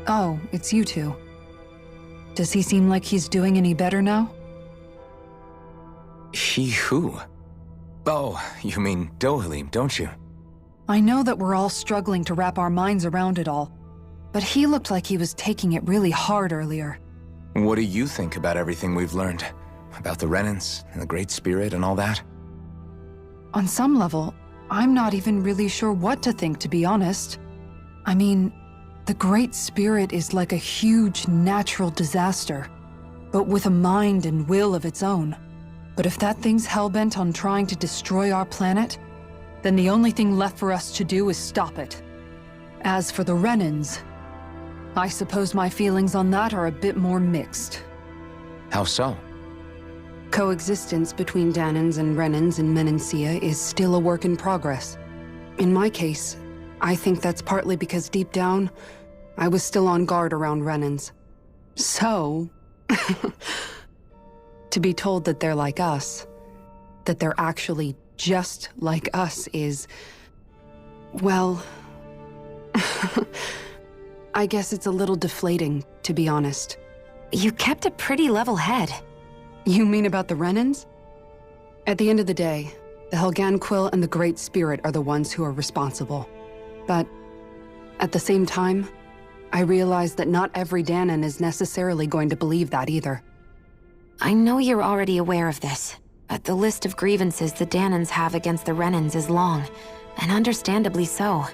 Oh, it's you two. Does he seem like he's doing any better now? He who? Oh, you mean Dohalim, don't you? I know that we're all struggling to wrap our minds around it all, but he looked like he was taking it really hard earlier. What do you think about everything we've learned? About the Renans and the Great Spirit and all that? On some level, I'm not even really sure what to think, to be honest. I mean, the Great Spirit is like a huge natural disaster, but with a mind and will of its own. But if that thing's hellbent on trying to destroy our planet, then the only thing left for us to do is stop it. As for the Renans, I suppose my feelings on that are a bit more mixed. How so? Coexistence between Dahnans and Renans in Menancia is still a work in progress. In my case, I think that's partly because deep down, I was still on guard around Renans. So, to be told that they're like us, that they're actually just like us is, well, I guess it's a little deflating, to be honest. You kept a pretty level head. You mean about the Renans? At the end of the day, the Helganquil and the Great Spirit are the ones who are responsible. But at the same time, I realize that not every Dahnan is necessarily going to believe that either. I know you're already aware of this, but the list of grievances the Dahnans have against the Renans is long, and understandably so.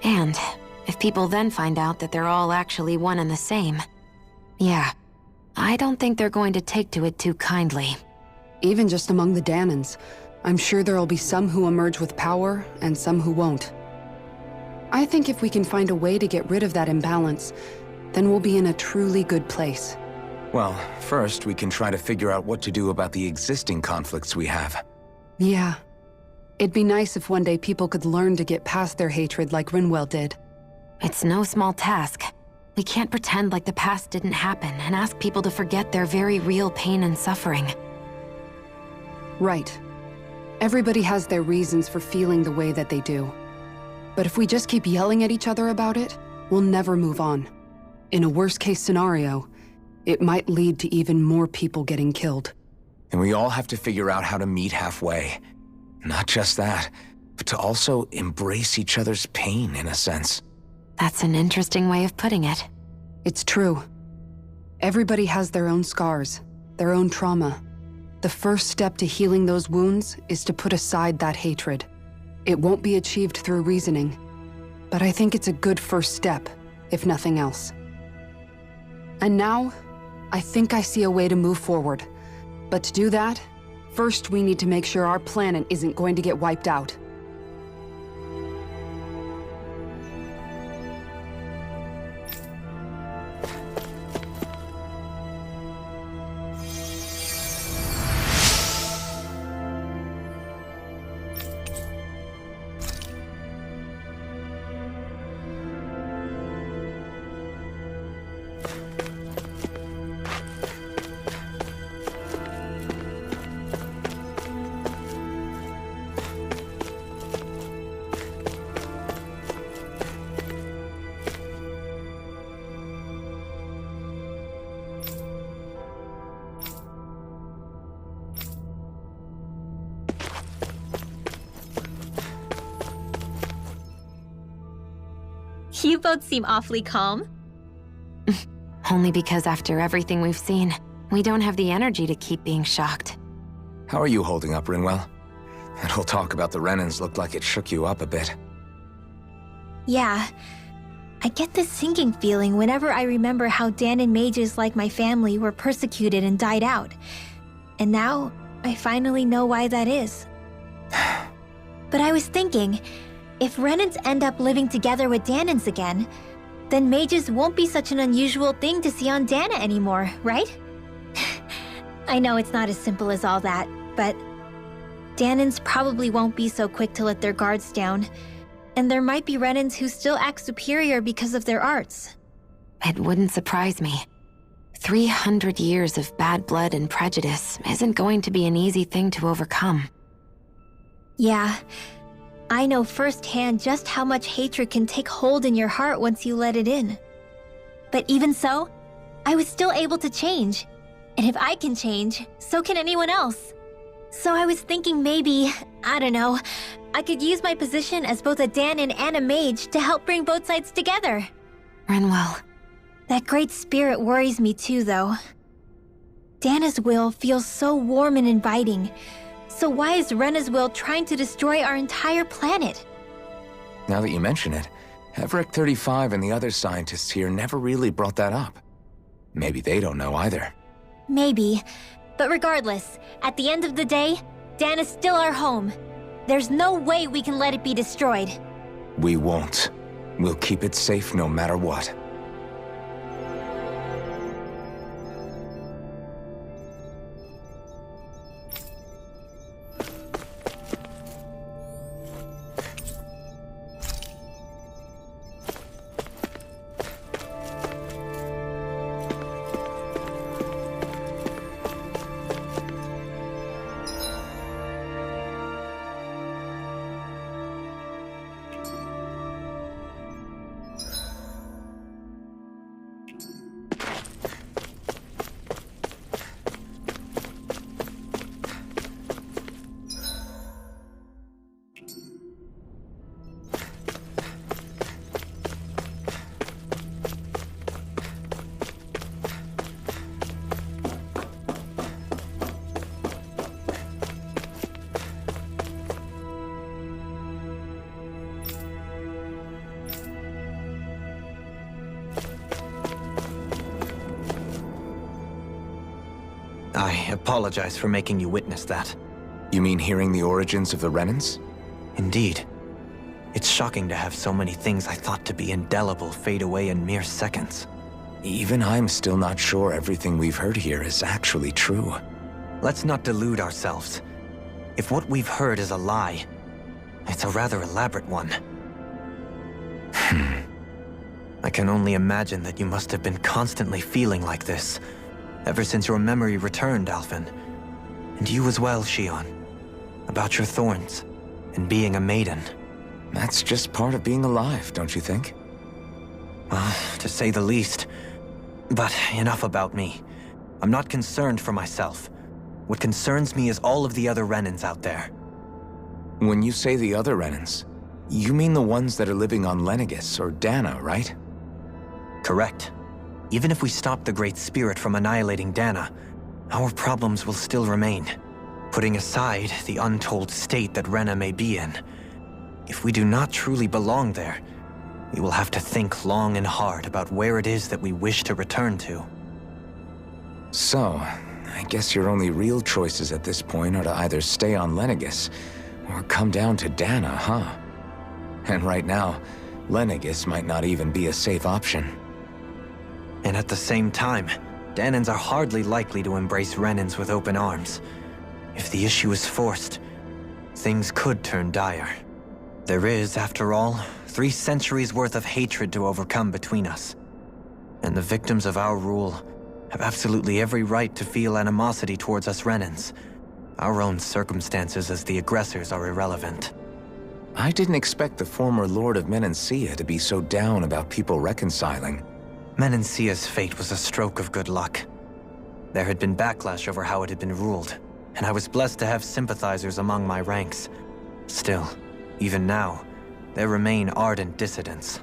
And if people then find out that they're all actually one and the same, yeah, I don't think they're going to take to it too kindly. Even just among the Dahnans, I'm sure there'll be some who emerge with power and some who won't. I think if we can find a way to get rid of that imbalance, then we'll be in a truly good place. Well, first we can try to figure out what to do about the existing conflicts we have. Yeah. It'd be nice if one day people could learn to get past their hatred like Rinwell did. It's no small task. We can't pretend like the past didn't happen and ask people to forget their very real pain and suffering. Right. Everybody has their reasons for feeling the way that they do. But if we just keep yelling at each other about it, we'll never move on. In a worst-case scenario, it might lead to even more people getting killed. And we all have to figure out how to meet halfway. Not just that, but to also embrace each other's pain, in a sense. That's an interesting way of putting it. It's true. Everybody has their own scars, their own trauma. The first step to healing those wounds is to put aside that hatred. It won't be achieved through reasoning, but I think it's a good first step, if nothing else. And now, I think I see a way to move forward. But to do that, first we need to make sure our planet isn't going to get wiped out. You both seem awfully calm. Only because after everything we've seen, we don't have the energy to keep being shocked. How are you holding up, Rinwell? That whole talk about the Renans looked like it shook you up a bit. Yeah. I get this sinking feeling whenever I remember how Dahnan mages like my family were persecuted and died out. And now, I finally know why that is. But I was thinking, if Renans end up living together with Dahnans again, then mages won't be such an unusual thing to see on Dahna anymore, right? I know it's not as simple as all that, but Dahnans probably won't be so quick to let their guards down, and there might be Renans who still act superior because of their arts. It wouldn't surprise me. 300 years of bad blood and prejudice isn't going to be an easy thing to overcome. Yeah. I know firsthand just how much hatred can take hold in your heart once you let it in. But even so, I was still able to change. And if I can change, so can anyone else. So I was thinking maybe, I don't know, I could use my position as both a Danon and a mage to help bring both sides together. Renwell. That great spirit worries me too, though. Dana's will feels so warm and inviting. So why is Rena's will trying to destroy our entire planet? Now that you mention it, Everett 35 and the other scientists here never really brought that up. Maybe they don't know either. Maybe. But regardless, at the end of the day, Dana's still our home. There's no way we can let it be destroyed. We won't. We'll keep it safe no matter what. I apologize for making you witness that. You mean hearing the origins of the Renans? Indeed. It's shocking to have so many things I thought to be indelible fade away in mere seconds. Even I'm still not sure everything we've heard here is actually true. Let's not delude ourselves. If what we've heard is a lie, it's a rather elaborate one. I can only imagine that you must have been constantly feeling like this, ever since your memory returned, Alphen. And you as well, Shion. About your thorns, and being a maiden. That's just part of being alive, don't you think? Well, to say the least. But enough about me. I'm not concerned for myself. What concerns me is all of the other Renans out there. When you say the other Renans, you mean the ones that are living on Lenegis or Dana, right? Correct. Even if we stop the Great Spirit from annihilating Dana, our problems will still remain. Putting aside the untold state that Rena may be in, if we do not truly belong there, we will have to think long and hard about where it is that we wish to return to. So, I guess your only real choices at this point are to either stay on Lenegis, or come down to Dana, huh? And right now, Lenegis might not even be a safe option. And at the same time, Danans are hardly likely to embrace Renans with open arms. If the issue is forced, things could turn dire. There is, after all, 3 centuries worth of hatred to overcome between us. And the victims of our rule have absolutely every right to feel animosity towards us Renans. Our own circumstances as the aggressors are irrelevant. I didn't expect the former Lord of Menancia to be so down about people reconciling. Menancia's fate was a stroke of good luck. There had been backlash over how it had been ruled, and I was blessed to have sympathizers among my ranks. Still, even now, there remain ardent dissidents.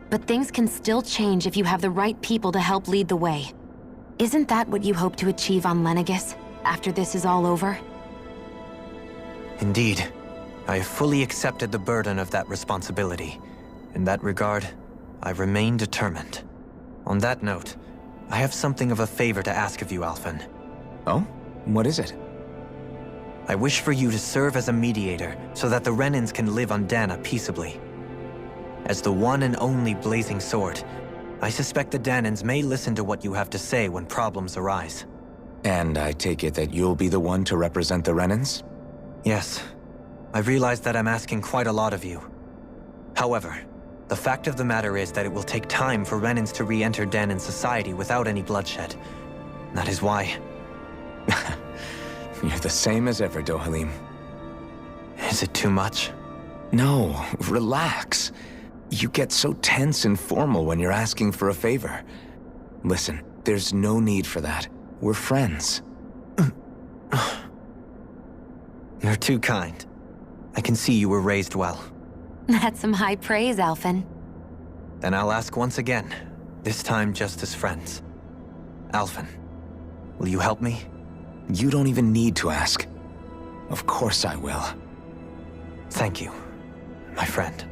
But things can still change if you have the right people to help lead the way. Isn't that what you hope to achieve on Lenegis, after this is all over? Indeed. I have fully accepted the burden of that responsibility. In that regard, I remain determined. On that note, I have something of a favor to ask of you, Alphen. Oh? What is it? I wish for you to serve as a mediator so that the Renans can live on Dana peaceably. As the one and only Blazing Sword, I suspect the Danans may listen to what you have to say when problems arise. And I take it that you'll be the one to represent the Renans? Yes. I realize that I'm asking quite a lot of you. However, the fact of the matter is that it will take time for Renans to re-enter Danan society without any bloodshed. That is why. You're the same as ever, Dohalim. Is it too much? No, relax. You get so tense and formal when you're asking for a favor. Listen, there's no need for that. We're friends. You're too kind. I can see you were raised well. That's some high praise, Alphen. Then I'll ask once again, this time just as friends. Alphen, will you help me? You don't even need to ask. Of course I will. Thank you, my friend.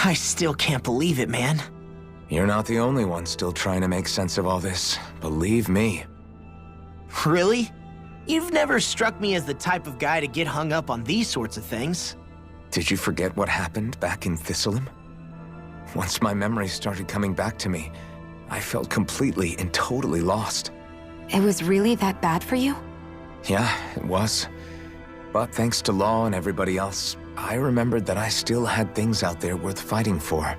I still can't believe it, man. You're not the only one still trying to make sense of all this. Believe me. Really? You've never struck me as the type of guy to get hung up on these sorts of things. Did you forget what happened back in Thistleum? Once my memory started coming back to me, I felt completely and totally lost. It was really that bad for you? Yeah, it was. But thanks to Law and everybody else, I remembered that I still had things out there worth fighting for.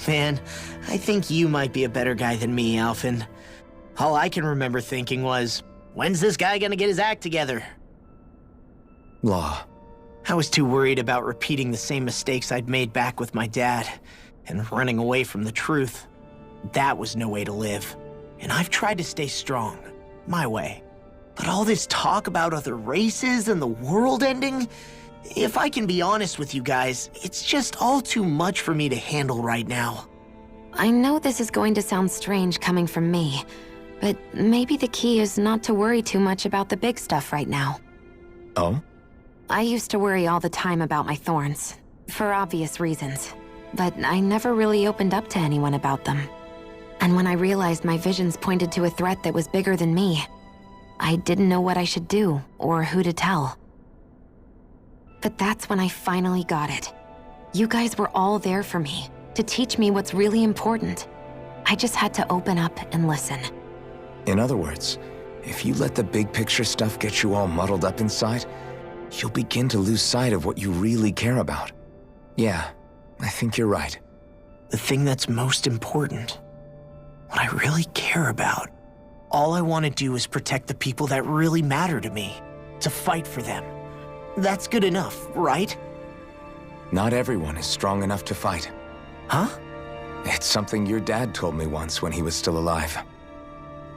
Man, I think you might be a better guy than me, Alphen. All I can remember thinking was, when's this guy gonna get his act together? Law. I was too worried about repeating the same mistakes I'd made back with my dad, and running away from the truth. That was no way to live. And I've tried to stay strong, my way. But all this talk about other races and the world ending, if I can be honest with you guys, it's just all too much for me to handle right now. I know this is going to sound strange coming from me, but maybe the key is not to worry too much about the big stuff right now. Oh? I used to worry all the time about my thorns, for obvious reasons, but I never really opened up to anyone about them. And when I realized my visions pointed to a threat that was bigger than me, I didn't know what I should do or who to tell. But that's when I finally got it. You guys were all there for me, to teach me what's really important. I just had to open up and listen. In other words, if you let the big picture stuff get you all muddled up inside, you'll begin to lose sight of what you really care about. Yeah, I think you're right. The thing that's most important, what I really care about. All I want to do is protect the people that really matter to me, to fight for them. That's good enough, right? Not everyone is strong enough to fight. Huh? It's something your dad told me once when he was still alive.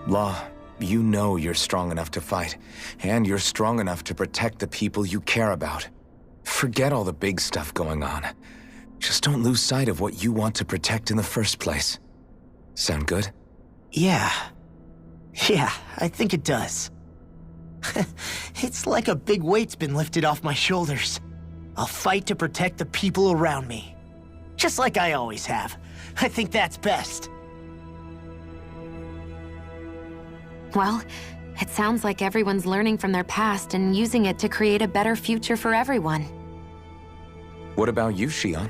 Law, you know you're strong enough to fight, and you're strong enough to protect the people you care about. Forget all the big stuff going on. Just don't lose sight of what you want to protect in the first place. Sound good? Yeah, I think it does. It's like a big weight's been lifted off my shoulders. I'll fight to protect the people around me. Just like I always have. I think that's best. Well, it sounds like everyone's learning from their past and using it to create a better future for everyone. What about you, Shion?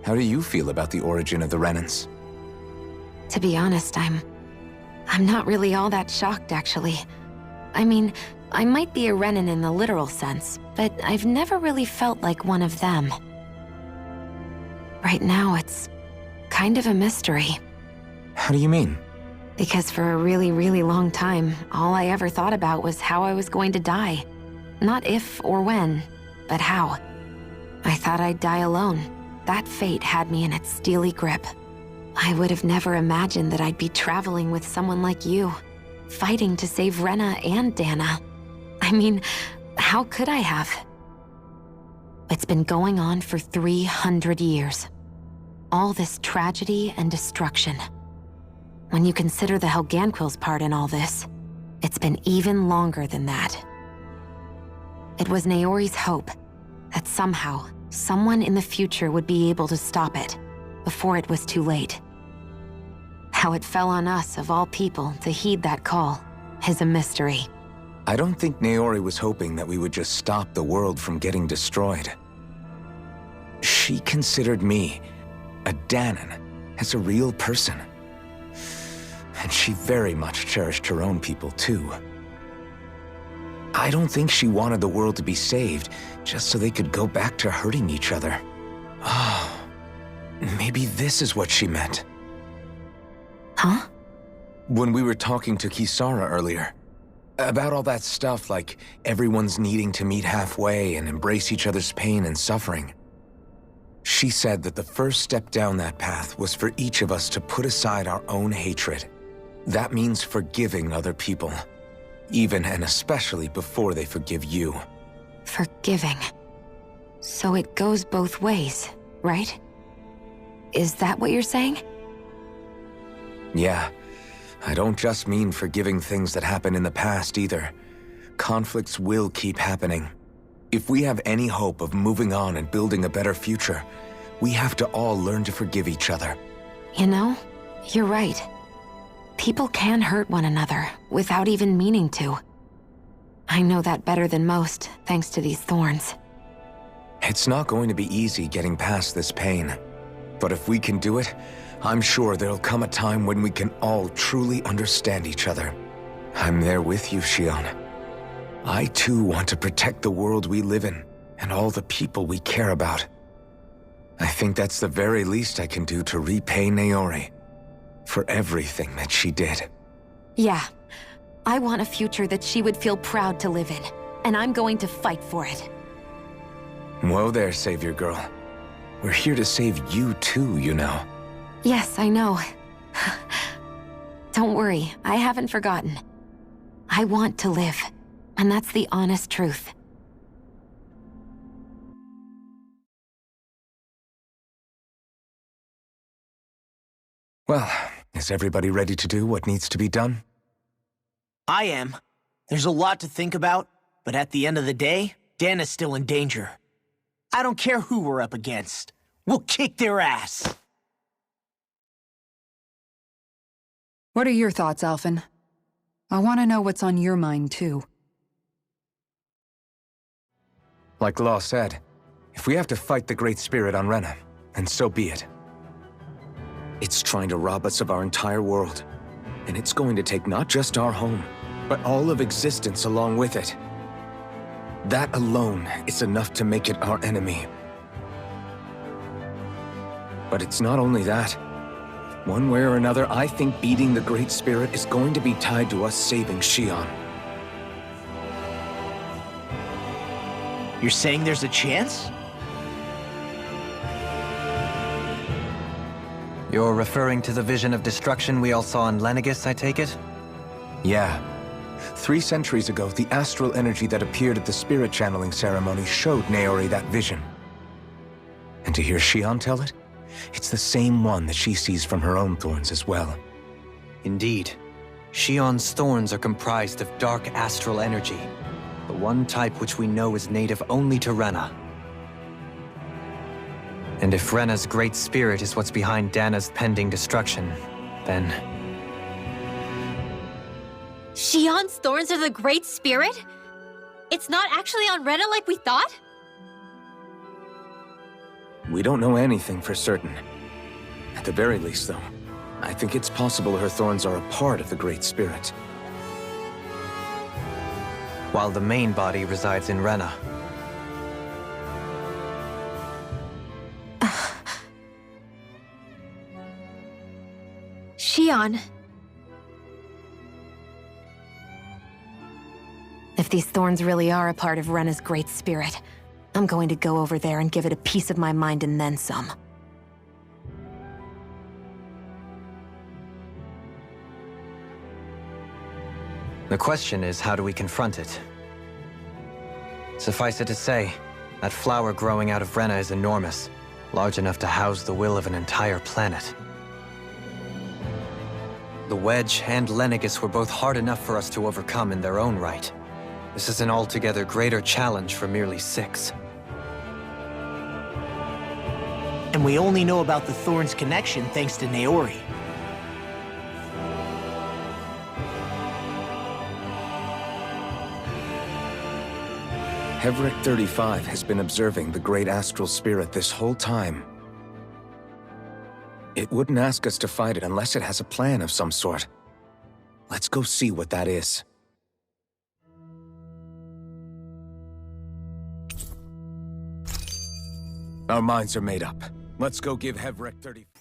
How do you feel about the origin of the Renans? To be honest, I'm not really all that shocked, actually. I mean, I might be a Renan in the literal sense, but I've never really felt like one of them. Right now, it's kind of a mystery. How do you mean? Because for a really, really long time, all I ever thought about was how I was going to die. Not if or when, but how. I thought I'd die alone. That fate had me in its steely grip. I would have never imagined that I'd be traveling with someone like you, fighting to save Rena and Dana. I mean, How could I have? It's been going on for 300 years. All this tragedy and destruction. When you consider the Helganquil's part in all this, it's been even longer than that. It was Naori's hope that somehow, someone in the future would be able to stop it before it was too late. How it fell on us, of all people, to heed that call is a mystery. I don't think Naori was hoping that we would just stop the world from getting destroyed. She considered me, a Danan, as a real person. And she very much cherished her own people, too. I don't think she wanted the world to be saved just so they could go back to hurting each other. Oh, maybe this is what she meant. Huh? When we were talking to Kisara earlier, about all that stuff like everyone's needing to meet halfway and embrace each other's pain and suffering. She said that the first step down that path was for each of us to put aside our own hatred. That means forgiving other people, even and especially before they forgive you. Forgiving. So it goes both ways, right? Is that what you're saying? Yeah. I don't just mean forgiving things that happened in the past either. Conflicts will keep happening. If we have any hope of moving on and building a better future, we have to all learn to forgive each other. You know, you're right. People can hurt one another without even meaning to. I know that better than most, thanks to these thorns. It's not going to be easy getting past this pain. But if we can do it, I'm sure there'll come a time when we can all truly understand each other. I'm there with you, Shion. I too want to protect the world we live in, and all the people we care about. I think that's the very least I can do to repay Naori for everything that she did. Yeah. I want a future that she would feel proud to live in, and I'm going to fight for it. Whoa there, Savior Girl. We're here to save you too, you know. Yes, I know. Don't worry, I haven't forgotten. I want to live, and that's the honest truth. Well, is everybody ready to do what needs to be done? I am. There's a lot to think about, but at the end of the day, Dan is still in danger. I don't care who we're up against. We'll kick their ass. What are your thoughts, Alphen? I want to know what's on your mind, too. Like Law said, if we have to fight the Great Spirit on Rena, then so be it. It's trying to rob us of our entire world, and it's going to take not just our home, but all of existence along with it. That alone is enough to make it our enemy. But it's not only that. One way or another, I think beating the Great Spirit is going to be tied to us saving Shion. You're saying there's a chance? You're referring to the vision of destruction we all saw in Lenegis, I take it? Yeah. 3 centuries ago, the astral energy that appeared at the spirit channeling ceremony showed Naori that vision. And to hear Shion tell it, it's the same one that she sees from her own thorns as well. Indeed. Shion's thorns are comprised of dark astral energy, the one type which we know is native only to Rena. And if Rena's great spirit is what's behind Dana's pending destruction, then... Shion's thorns are the Great Spirit? It's not actually on Rena like we thought? We don't know anything for certain. At the very least, though, I think it's possible her thorns are a part of the Great Spirit. While the main body resides in Rena. Shion. If these thorns really are a part of Rena's great spirit, I'm going to go over there and give it a piece of my mind and then some. The question is, how do we confront it? Suffice it to say, that flower growing out of Renna is enormous, large enough to house the will of an entire planet. The Wedge and Lenegis were both hard enough for us to overcome in their own right. This is an altogether greater challenge for merely 6. And we only know about the Thorn's connection thanks to Naori. Hevric 35 has been observing the great astral spirit this whole time. It wouldn't ask us to fight it unless it has a plan of some sort. Let's go see what that is. Our minds are made up. Let's go give Hevric 35...